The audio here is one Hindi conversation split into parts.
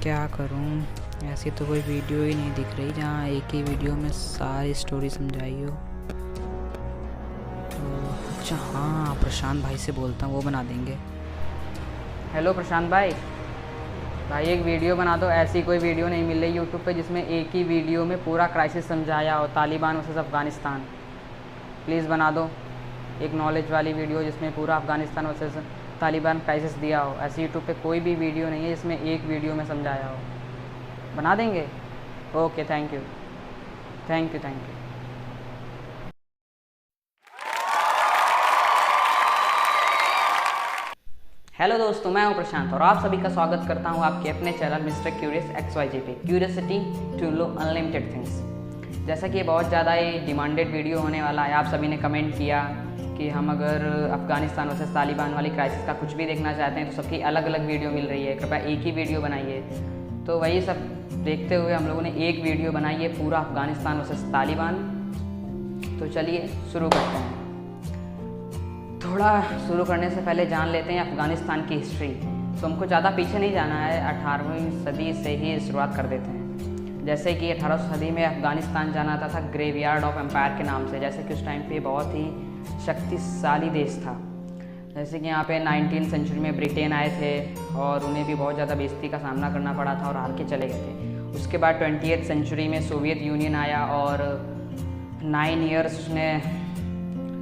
क्या करूं, ऐसी तो कोई वीडियो ही नहीं दिख रही जहाँ एक ही वीडियो में सारी स्टोरी समझाई हो। तो अच्छा हाँ, प्रशांत भाई से बोलता हूँ, वो बना देंगे। हेलो प्रशांत भाई। भाई एक वीडियो बना दो। ऐसी कोई वीडियो नहीं मिल रही यूट्यूब पे जिसमें एक ही वीडियो में पूरा क्राइसिस समझाया हो, तालिबान वर्सेस अफ़गानिस्तान। प्लीज़ बना दो एक नॉलेज वाली वीडियो जिसमें पूरा अफ़गानिस्तान वर्सेस तालिबान क्राइसिस दिया हो। ऐसी यूट्यूब पे कोई भी वीडियो नहीं है जिसमें एक वीडियो में समझाया हो। बना देंगे? Okay, thank you thank you thank you. Hello दोस्तों, मैं हूं प्रशांत और आप सभी का स्वागत करता हूं आपके अपने चैनल मिस्टर क्यूरियस XYZ पे। Curiosity to know unlimited things. जैसा कि ये बहुत ज़्यादा ही डिमांडेड वीडियो होने वाला है, आप सभी ने कमेंट किया कि हम अगर अफ़गानिस्तान वर्सेस तालिबान वाली क्राइसिस का कुछ भी देखना चाहते हैं तो सबकी अलग अलग वीडियो मिल रही है, कृपया एक ही वीडियो बनाइए। तो वही सब देखते हुए हम लोगों ने एक वीडियो बनाई है, पूरा अफ़गानिस्तान वर्सेस तालिबान। तो चलिए शुरू करते हैं। थोड़ा शुरू करने से पहले जान लेते हैं अफ़गानिस्तान की हिस्ट्री। तो हमको ज़्यादा पीछे नहीं जाना है, 18वीं सदी से ही शुरुआत कर देते हैं। जैसे कि 18वीं सदी में अफ़गानिस्तान जाना था ग्रेवयार्ड ऑफ एम्पायर के नाम से, जैसे कि उस टाइम पे बहुत ही शक्तिशाली देश था। जैसे कि यहाँ पे 19वीं सेंचुरी में ब्रिटेन आए थे और उन्हें भी बहुत ज़्यादा बेइज्जती का सामना करना पड़ा था और हार के चले गए थे। उसके बाद 20वीं सेंचुरी में सोवियत यूनियन आया और 9 ईयर्स उसने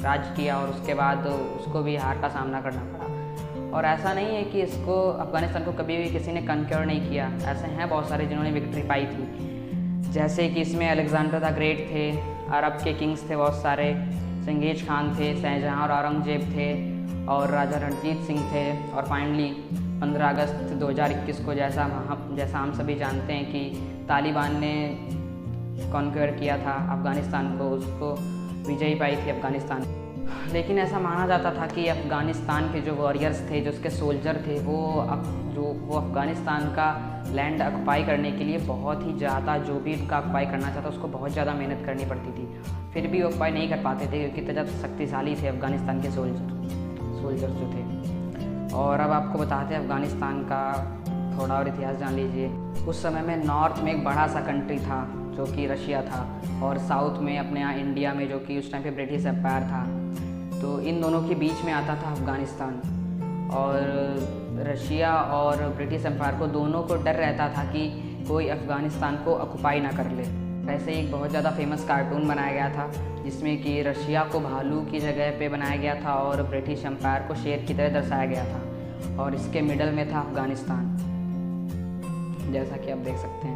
राज किया और उसके बाद उसको भी हार का सामना करना पड़ा। और ऐसा नहीं है कि इसको अफ़गानिस्तान को कभी भी किसी ने कन्क्योर नहीं किया, ऐसे हैं बहुत सारे जिन्होंने विक्ट्री पाई थी। जैसे कि इसमें अलेक्जेंडर द ग्रेट थे, अरब के किंग्स थे बहुत सारे, चंगेज खान थे, शाहजहाँ और औरंगजेब थे और राजा रणजीत सिंह थे। और फाइनली 15 अगस्त 2021 को जैसा हम सभी जानते हैं कि तालिबान ने कॉन्क्योर किया था अफ़गानिस्तान को, उसको विजयी पाई थी अफ़गानिस्तान। लेकिन ऐसा माना जाता था कि अफ़गानिस्तान के जो वॉरियर्स थे, जो उसके सोल्जर थे, वो अफ़गानिस्तान का लैंड ऑक्युपाई करने के लिए बहुत ही ज़्यादा, जो भी उनका ऑक्युपाई करना चाहता उसको बहुत ज़्यादा मेहनत करनी पड़ती थी। फिर भी ऑक्युपाई नहीं कर पाते थे क्योंकि इतने ज़्यादा शक्तिशाली थे अफ़गानिस्तान के सोल्जर्स जो थे। और अब आपको बताते हैं अफ़गानिस्तान का थोड़ा और इतिहास जान लीजिए। उस समय में नॉर्थ में एक बड़ा सा कंट्री था जो कि रशिया था, और साउथ में अपने यहाँ इंडिया में, जो कि उस टाइम पे ब्रिटिश एम्पायर था। तो इन दोनों के बीच में आता था अफ़गानिस्तान। और रशिया और ब्रिटिश एम्पायर को दोनों को डर रहता था कि कोई अफ़गानिस्तान को ऑक्युपाई ना कर ले। वैसे एक बहुत ज़्यादा फेमस कार्टून बनाया गया था जिसमें कि रशिया को भालू की जगह पे बनाया गया था और ब्रिटिश एम्पायर को शेर की तरह दर्शाया गया था, और इसके मिडल में था अफ़गानिस्तान, जैसा कि आप देख सकते हैं।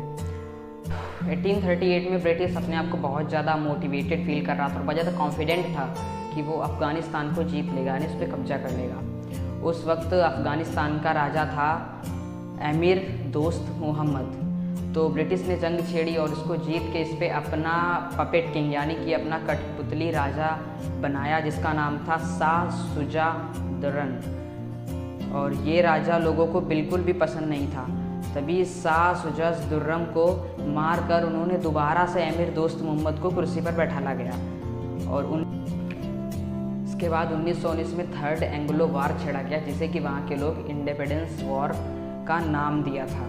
1838 में ब्रिटिश अपने आप को बहुत ज़्यादा मोटिवेटेड फील कर रहा था और बहुत ज़्यादा कॉन्फिडेंट था कि वो अफ़गानिस्तान को जीत लेगा, यानी उस पर कब्जा कर लेगा। उस वक्त अफ़गानिस्तान का राजा था अमीर दोस्त मोहम्मद। तो ब्रिटिश ने जंग छेड़ी और उसको जीत के इस पर अपना पपेट किंग, यानी कि अपना कठपुतली राजा बनाया, जिसका नाम था शाह शुजा दुर्रन। और ये राजा लोगों को बिल्कुल भी पसंद नहीं था। तभी शाह शुजा दुर्रम को मार कर उन्होंने दोबारा से अमीर दोस्त मोहम्मद को कुर्सी पर बैठाला गया। और इसके बाद 1919 में थर्ड एंग्लो वार छेड़ा गया, जिसे कि वहाँ के लोग इंडिपेंडेंस वॉर का नाम दिया था।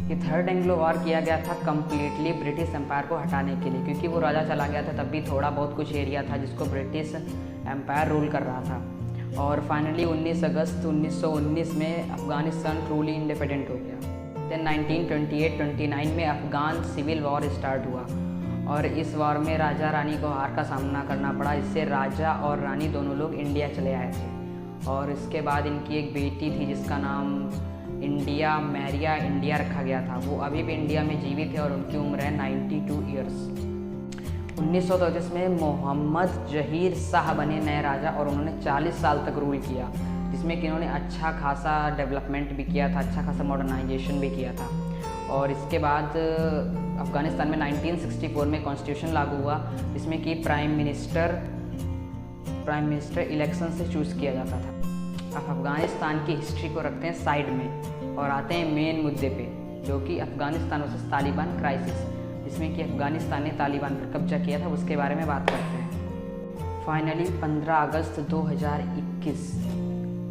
ये थर्ड एंग्लो वार किया गया था कम्प्लीटली ब्रिटिश एम्पायर को हटाने के लिए, क्योंकि वो राजा चला गया था तब भी थोड़ा बहुत कुछ एरिया था जिसको ब्रिटिश एम्पायर रूल कर रहा था। और फाइनली 19 अगस्त 1919 में अफ़गानिस्तान ट्रूली इंडिपेंडेंट हो गया। देन 1928-29 में अफ़गान सिविल वॉर स्टार्ट हुआ और इस वॉर में राजा रानी को हार का सामना करना पड़ा। इससे राजा और रानी दोनों लोग इंडिया चले आए थे। और इसके बाद इनकी एक बेटी थी जिसका नाम मैरिया इंडिया रखा गया था। वो अभी भी इंडिया में जीवित है और उनकी उम्र है 92 ईयर्स। 1933 में मोहम्मद जहीर शाह बने नए राजा और उन्होंने 40 साल तक रूल किया, जिसमें कि इन्होंने अच्छा खासा डेवलपमेंट भी किया था, अच्छा खासा मॉडर्नाइजेशन भी किया था। और इसके बाद अफ़गानिस्तान में 1964 में कॉन्स्टिट्यूशन लागू हुआ, जिसमें कि प्राइम मिनिस्टर इलेक्शन से चूज़ किया जाता था। अब अफ़गानिस्तान की हिस्ट्री को रखते हैं साइड में और आते हैं मेन मुद्दे पे, जो कि अफ़गानिस्तान वर्सेस तालिबान क्राइसिस, जिसमें कि अफ़गानिस्तान ने तालिबान पर कब्जा किया था, उसके बारे में बात करते हैं। फाइनली 15 अगस्त 2021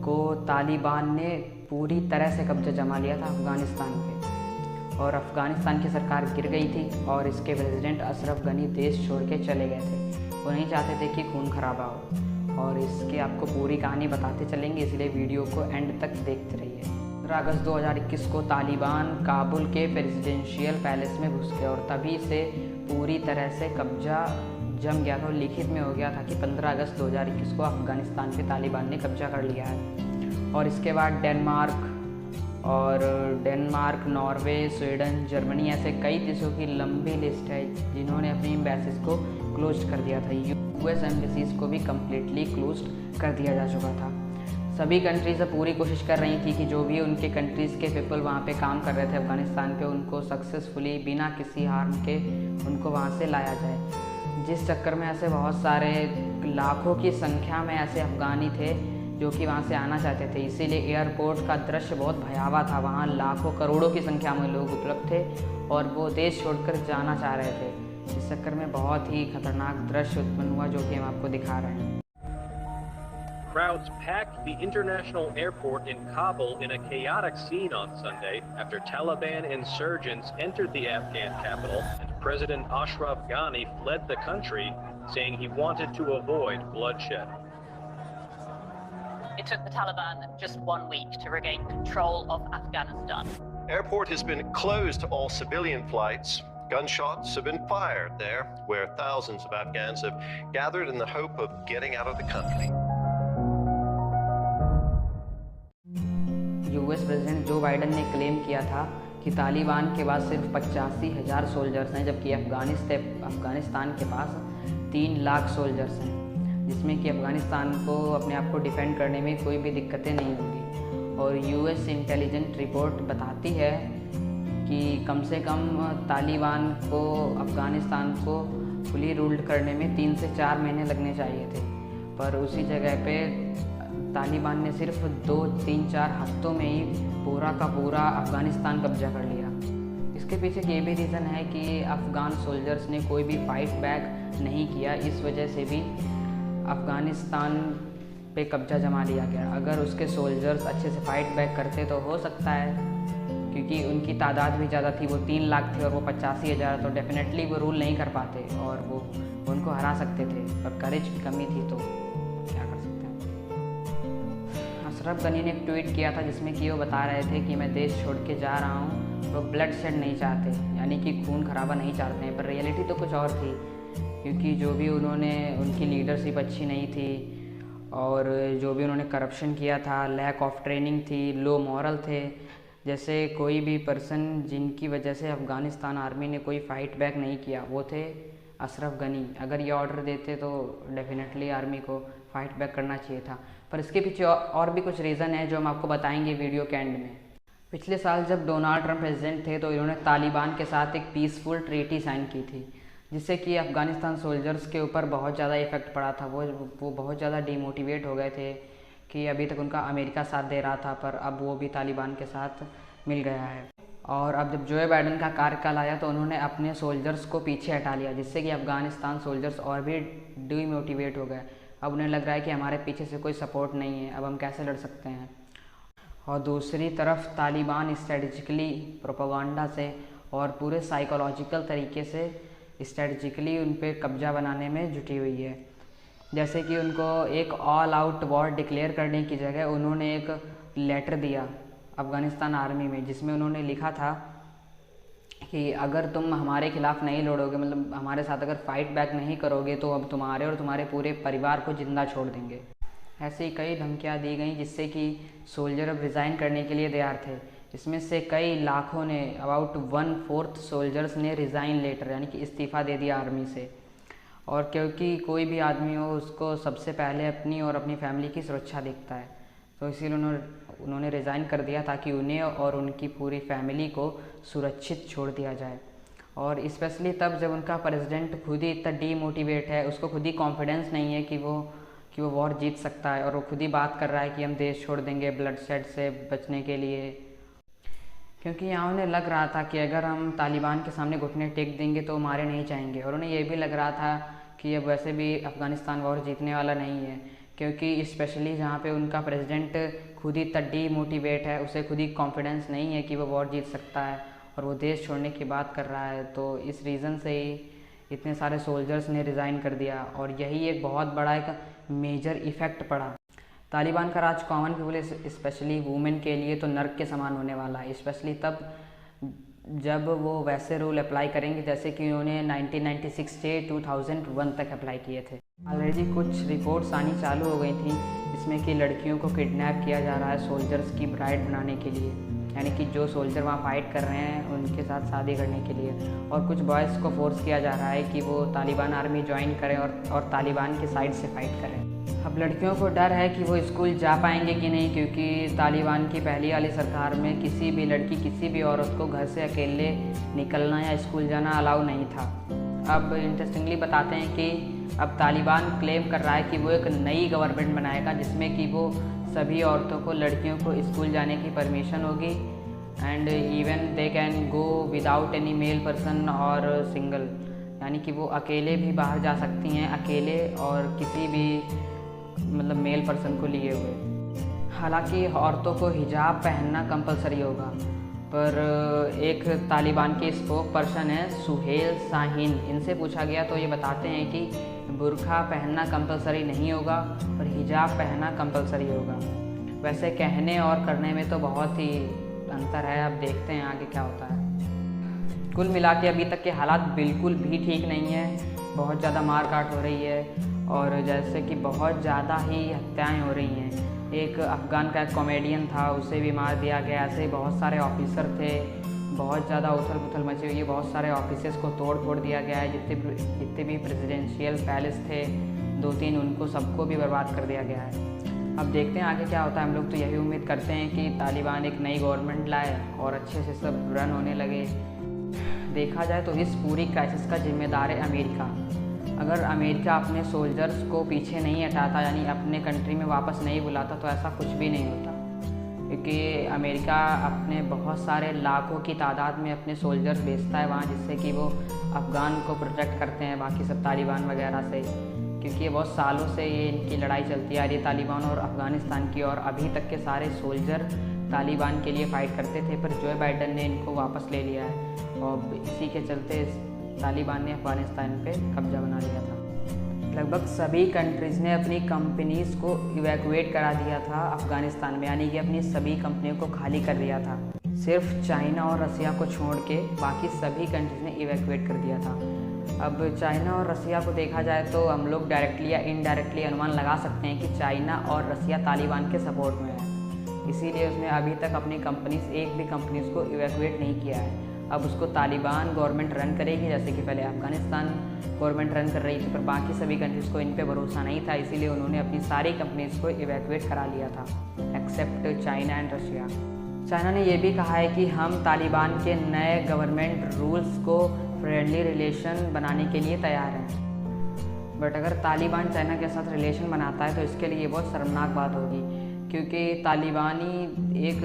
को तालिबान ने पूरी तरह से कब्जा जमा लिया था अफ़गानिस्तान पे, और अफ़गानिस्तान की सरकार गिर गई थी और इसके प्रेसिडेंट अशरफ गनी देश छोड़ के चले गए थे। वो नहीं चाहते थे कि खून खराबा हो, और इसकी आपको पूरी कहानी बताते चलेंगे, इसलिए वीडियो को एंड तक देखते रहिए। 15 अगस्त 2021 को तालिबान काबुल के प्रेसिडेंशियल पैलेस में घुस गए और तभी से पूरी तरह से कब्जा जम गया था और लिखित में हो गया था कि 15 अगस्त 2021 को अफ़गानिस्तान पे तालिबान ने कब्जा कर लिया है। और इसके बाद डेनमार्क, नॉर्वे, स्वीडन, जर्मनी ऐसे कई देशों की लंबी लिस्ट है जिन्होंने अपनी एम्बेसीज को क्लोज कर दिया था। यूएस एम्बेसीज को भी कम्प्लीटली क्लोज कर दिया जा चुका था। सभी कंट्रीज पूरी कोशिश कर रही थी कि जो भी उनके कंट्रीज़ के पीपल वहाँ पे काम कर रहे थे अफ़गानिस्तान पे, उनको सक्सेसफुली बिना किसी हार्म के उनको वहाँ से लाया जाए। जिस चक्कर में ऐसे बहुत सारे लाखों की संख्या में ऐसे अफ़गानी थे जो कि वहाँ से आना चाहते थे, इसीलिए एयरपोर्ट का दृश्य बहुत भयावह था। वहाँ लाखों करोड़ों की संख्या में लोग उपलब्ध थे और वो देश छोड़कर जाना चाह रहे थे। इस चक्कर में बहुत ही खतरनाक दृश्य उत्पन्न हुआ जो कि हम आपको दिखा रहे हैं। Crowds packed the international airport in Kabul in a chaotic scene on Sunday after Taliban insurgents entered the Afghan capital and President Ashraf Ghani fled the country, saying he wanted to avoid bloodshed. It took the Taliban just 1 week to regain control of Afghanistan. Airport has been closed to all civilian flights. Gunshots have been fired there, where thousands of Afghans have gathered in the hope of getting out of the country. US president जो बाइडन ने क्लेम किया था कि तालिबान के पास सिर्फ 85,000 सोल्जर्स हैं, जबकि अफ़गानिस्तान के पास 3 लाख सोल्जर्स हैं, जिसमें कि अफ़गानिस्तान को अपने आप को डिफेंड करने में कोई भी दिक्कतें नहीं होंगी। और यूएस इंटेलिजेंस रिपोर्ट बताती है कि कम से कम तालिबान को अफ़गानिस्तान को फुली रूल्ड करने में 3 से 4 महीने लगने चाहिए थे, पर उसी जगह पे तालिबान ने सिर्फ 2, 3, 4 हफ्तों में ही पूरा का पूरा अफ़गानिस्तान कब्जा कर लिया। इसके पीछे ये भी रीज़न है कि अफ़गान सोल्जर्स ने कोई भी फाइट बैक नहीं किया, इस वजह से भी अफ़गानिस्तान पे कब्जा जमा लिया गया। अगर उसके सोल्जर्स अच्छे से फाइट बैक करते तो हो सकता है, क्योंकि उनकी तादाद भी ज़्यादा थी, वो 3 लाख थे और वो 85,000, तो डेफिनेटली वो रूल नहीं कर पाते और वो उनको हरा सकते थे, पर करेज की कमी थी तो क्या कर सकते हैं। अशरफ गनी ने एक ट्वीट किया था जिसमें कि वो बता रहे थे कि मैं देश छोड़ के जा रहा हूँ, वो ब्लड शेड नहीं चाहते, यानी कि खून खराबा नहीं चाहते हैं, पर रियलिटी तो कुछ और थी, क्योंकि जो भी उनकी लीडरशिप अच्छी नहीं थी और जो भी उन्होंने करप्शन किया था, लैक ऑफ ट्रेनिंग थी, लो मॉरल थे। जैसे कोई भी पर्सन जिनकी वजह से अफ़गानिस्तान आर्मी ने कोई फ़ाइट बैक नहीं किया, वो थे अशरफ गनी। अगर ये ऑर्डर देते तो डेफिनेटली आर्मी को फ़ाइट बैक करना चाहिए था, पर इसके पीछे और भी कुछ रीज़न है जो हम आपको बताएंगे वीडियो के एंड में। पिछले साल जब डोनाल्ड ट्रंप प्रेसिडेंट थे तो इन्होंने तालिबान के साथ एक पीसफुल ट्रीटी साइन की थी, जिससे कि अफ़गानिस्तान सोल्जर्स के ऊपर बहुत ज़्यादा इफ़ेक्ट पड़ा था। वो बहुत ज़्यादा डीमोटिवेट हो गए थे कि अभी तक उनका अमेरिका साथ दे रहा था, पर अब वो भी तालिबान के साथ मिल गया है। और अब जब जो बाइडन का कार्यकाल आया तो उन्होंने अपने सोल्जर्स को पीछे हटा लिया, जिससे कि अफ़गानिस्तान सोल्जर्स और भी डीमोटिवेट हो गए। अब उन्हें लग रहा है कि हमारे पीछे से कोई सपोर्ट नहीं है, अब हम कैसे लड़ सकते हैं। और दूसरी तरफ तालिबान स्ट्रेटजिकली प्रोपेगेंडा से और पूरे साइकोलॉजिकल तरीके से स्ट्रेटजिकली उन पर कब्जा बनाने में जुटी हुई है। जैसे कि उनको एक ऑल आउट वॉर डिक्लेयर करने की जगह उन्होंने एक लेटर दिया अफ़गानिस्तान आर्मी में, जिसमें उन्होंने लिखा था कि अगर तुम हमारे खिलाफ़ नहीं लड़ोगे, मतलब हमारे साथ अगर फ़ाइट बैक नहीं करोगे, तो अब तुम्हारे और तुम्हारे पूरे परिवार को ज़िंदा छोड़ देंगे। ऐसी कई धमकियाँ दी गई जिससे कि सोल्जर अब रिज़ाइन करने के लिए तैयार थे। इसमें से कई लाखों ने, अबाउट 1/4 सोल्जर्स ने रिज़ाइन लेटर यानी कि इस्तीफ़ा दे दिया आर्मी से। और क्योंकि कोई भी आदमी हो उसको सबसे पहले अपनी और अपनी फैमिली की सुरक्षा देखता है, तो इसीलिए उन्होंने रिज़ाइन कर दिया ताकि उन्हें और उनकी पूरी फैमिली को सुरक्षित छोड़ दिया जाए। और स्पेशली तब जब उनका प्रेसिडेंट खुद ही इतना डीमोटिवेट है, उसको खुद ही कॉन्फिडेंस नहीं है कि वो वॉर जीत सकता है, और वो खुद ही बात कर रहा है कि हम देश छोड़ देंगे ब्लड शेड से बचने के लिए। क्योंकि यहाँ उन्हें लग रहा था कि अगर हम तालिबान के सामने घुटने टेक देंगे तो मारे नहीं जाएंगे, और उन्हें ये भी लग रहा था कि अब वैसे भी अफ़गानिस्तान वॉर जीतने वाला नहीं है, क्योंकि स्पेशली जहाँ पे उनका प्रेसिडेंट खुद ही इतना डीमोटिवेट है, उसे खुद ही कॉन्फिडेंस नहीं है कि वो वॉर जीत सकता है और वो देश छोड़ने की बात कर रहा है। तो इस रीज़न से ही इतने सारे सोल्जर्स ने रिज़ाइन कर दिया और यही एक बहुत बड़ा एक मेजर इफ़ेक्ट पड़ा। तालिबान का राज कॉमन पीपल स्पेशली वुमेन के लिए तो नर्क के समान होने वाला है, स्पेशली तब जब वो वैसे रूल अप्लाई करेंगे जैसे कि उन्होंने 1996 से 2001 तक अप्लाई किए थे। ऑलरेडी कुछ रिपोर्ट्स आनी चालू हो गई थी इसमें कि लड़कियों को किडनैप किया जा रहा है सोल्जर्स की ब्राइड बनाने के लिए, यानी कि जो सोल्जर वहाँ फाइट कर रहे हैं उनके साथ शादी करने के लिए, और कुछ बॉयज़ को फोर्स किया जा रहा है कि वो तालिबान आर्मी ज्वाइन करें और तालिबान की साइड से फाइट करें। अब लड़कियों को डर है कि वो स्कूल जा पाएंगे कि नहीं, क्योंकि तालिबान की पहली वाली सरकार में किसी भी लड़की किसी भी औरत को घर से अकेले निकलना या स्कूल जाना अलाउ नहीं था। अब इंटरेस्टिंगली बताते हैं कि अब तालिबान क्लेम कर रहा है कि वो एक नई गवर्नमेंट बनाएगा जिसमें कि वो सभी औरतों को लड़कियों को स्कूल जाने की परमिशन होगी and even they can go without any male person और सिंगल, यानी कि वो अकेले भी बाहर जा सकती हैं, अकेले और किसी भी मतलब मेल पर्सन को लिए हुए। हालांकि औरतों को हिजाब पहनना कंपलसरी होगा, पर एक तालिबान के स्पोक पर्सन है सुहेल शाहीन, इनसे पूछा गया तो ये बताते हैं कि बुर्का पहनना कंपलसरी नहीं होगा पर हिजाब पहनना कंपलसरी होगा। वैसे कहने और करने में तो बहुत ही अंतर है, अब देखते हैं आगे क्या होता है। कुल मिला के अभी तक के हालात बिल्कुल भी ठीक नहीं है, बहुत ज़्यादा मार काट हो रही है और जैसे कि बहुत ज़्यादा ही हत्याएं हो रही हैं। एक अफ़गान का एक कॉमेडियन था, उसे भी मार दिया गया, ऐसे बहुत सारे ऑफिसर थे, बहुत ज़्यादा उथल पुथल मची हुई है, बहुत सारे ऑफिसेस को तोड़ फोड़ दिया गया है, जितने भी प्रेसिडेंशियल पैलेस थे 2-3 उनको सबको भी बर्बाद कर दिया गया है। अब देखते हैं आगे क्या होता है। हम लोग तो यही उम्मीद करते हैं कि तालिबान एक नई गवर्नमेंट लाए और अच्छे से सब रन होने लगे। देखा जाए तो इस पूरी क्राइसिस का जिम्मेदार है अमेरिका। अगर अमेरिका अपने सोल्जर्स को पीछे नहीं हटाता, यानी अपने कंट्री में वापस नहीं बुलाता, तो ऐसा कुछ भी नहीं होता, क्योंकि अमेरिका अपने बहुत सारे लाखों की तादाद में अपने सोल्जर्स भेजता है वहाँ, जिससे कि वो अफ़गान को प्रोटेक्ट करते हैं बाकी सब तालिबान वगैरह से, क्योंकि ये बहुत सालों से ये इनकी लड़ाई चलती आ रही है तालिबान और अफ़गानिस्तान की, और अभी तक के सारे सोल्जर तालिबान के लिए फ़ाइट करते थे, पर जो बाइडन ने इनको वापस ले लिया है और इसी के चलते तालिबान ने अफ़गानिस्तान पे कब्जा बना लिया था। लगभग सभी कंट्रीज़ ने अपनी कंपनीज़ को इवैक्यूएट करा दिया था अफ़गानिस्तान में, यानी कि अपनी सभी कंपनियों को खाली कर दिया था। सिर्फ चाइना और रसिया को छोड़ के बाकी सभी कंट्रीज़ ने इवैक्यूएट कर दिया था। अब चाइना और रसिया को देखा जाए तो हम लोग डायरेक्टली या इनडायरेक्टली अनुमान लगा सकते हैं कि चाइना और रसिया तालिबान के सपोर्ट में है, इसीलिए उसने अभी तक अपनी एक भी कंपनीज़ को इवैक्यूएट नहीं किया है। अब उसको तालिबान गवर्नमेंट रन करेगी, जैसे कि पहले अफ़गानिस्तान गवर्नमेंट रन कर रही थी, पर बाकी सभी कंट्रीज़ को इन पे भरोसा नहीं था, इसीलिए उन्होंने अपनी सारी कंपनीज़ को इवैक्यूएट करा लिया था accept China and Russia. China ने यह भी कहा है कि हम तालिबान के नए गवर्नमेंट रूल्स को फ्रेंडली रिलेशन बनाने के लिए तैयार हैं। बट अगर तालिबान चाइना के साथ रिलेशन बनाता है तो इसके लिए बहुत शर्मनाक बात होगी, क्योंकि तालिबानी एक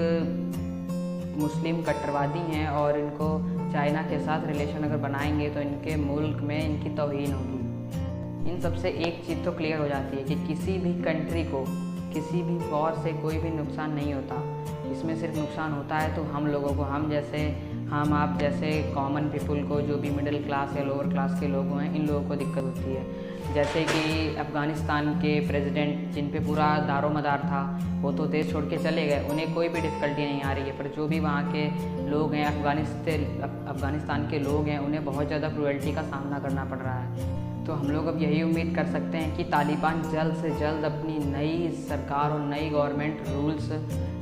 मुस्लिम कट्टरवादी हैं और इनको चाइना के साथ रिलेशन अगर बनाएंगे तो इनके मुल्क में इनकी तौहीन होगी। इन सबसे एक चीज़ तो क्लियर हो जाती है कि किसी भी कंट्री को किसी भी वॉर से कोई भी नुकसान नहीं होता, इसमें सिर्फ नुकसान होता है तो हम लोगों को, हम आप जैसे कॉमन पीपल को, जो भी मिडिल क्लास या लोअर क्लास के लोग हैं, इन लोगों को दिक्कत होती है। जैसे कि अफ़गानिस्तान के प्रेसिडेंट जिन पे पूरा दारोमदार था वो तो देश छोड़ के चले गए, उन्हें कोई भी डिफ़िकल्टी नहीं आ रही है, पर जो भी वहाँ के लोग हैं, अफ़गानिस्तान के लोग हैं, उन्हें बहुत ज़्यादा क्रूएल्टी का सामना करना पड़ रहा है। तो हम लोग अब यही उम्मीद कर सकते हैं कि तालिबान जल्द से जल्द अपनी नई सरकार और नई गवर्नमेंट रूल्स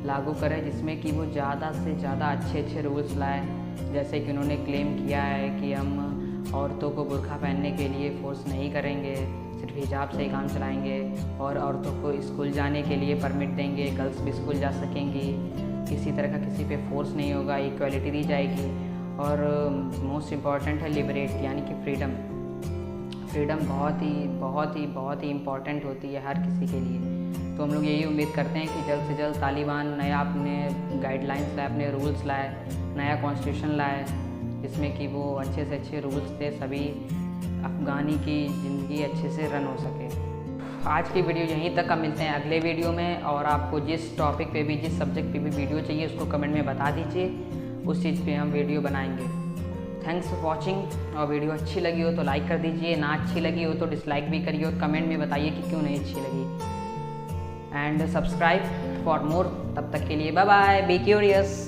लागू करे, जिसमें कि वो ज़्यादा से ज़्यादा अच्छे रूल्स लाए, जैसे कि उन्होंने क्लेम किया है कि हम औरतों को बुर्का पहनने के लिए फ़ोर्स नहीं करेंगे, सिर्फ हिजाब से ही काम चलाएंगे, और औरतों को स्कूल जाने के लिए परमिट देंगे, गर्ल्स भी स्कूल जा सकेंगी, किसी तरह का किसी पे फोर्स नहीं होगा, इक्वलिटी दी जाएगी, और मोस्ट इम्पॉर्टेंट है लिबरेट, यानी कि फ्रीडम बहुत ही इम्पॉर्टेंट होती है हर किसी के लिए। तो हम लोग यही उम्मीद करते हैं कि जल्द से जल्द तालिबान नया अपने गाइडलाइंस लाए, अपने रूल्स लाए, नया कॉन्स्टिट्यूशन लाए, जिसमें कि वो अच्छे से अच्छे रूल्स थे, सभी अफ़गानी की ज़िंदगी अच्छे से रन हो सके। आज की वीडियो यहीं तक। अब मिलते हैं अगले वीडियो में, और आपको जिस टॉपिक पे भी, जिस सब्जेक्ट पे भी वीडियो चाहिए उसको कमेंट में बता दीजिए, उस चीज़ पे हम वीडियो बनाएंगे। Thanks for watching. और वीडियो अच्छी लगी हो तो लाइक कर दीजिए, ना अच्छी लगी हो तो डिसलाइक भी करिए, और कमेंट में बताइए कि क्यों नहीं अच्छी लगी। And subscribe for more. तब तक के लिए बाय बाय, बी क्यूरियस।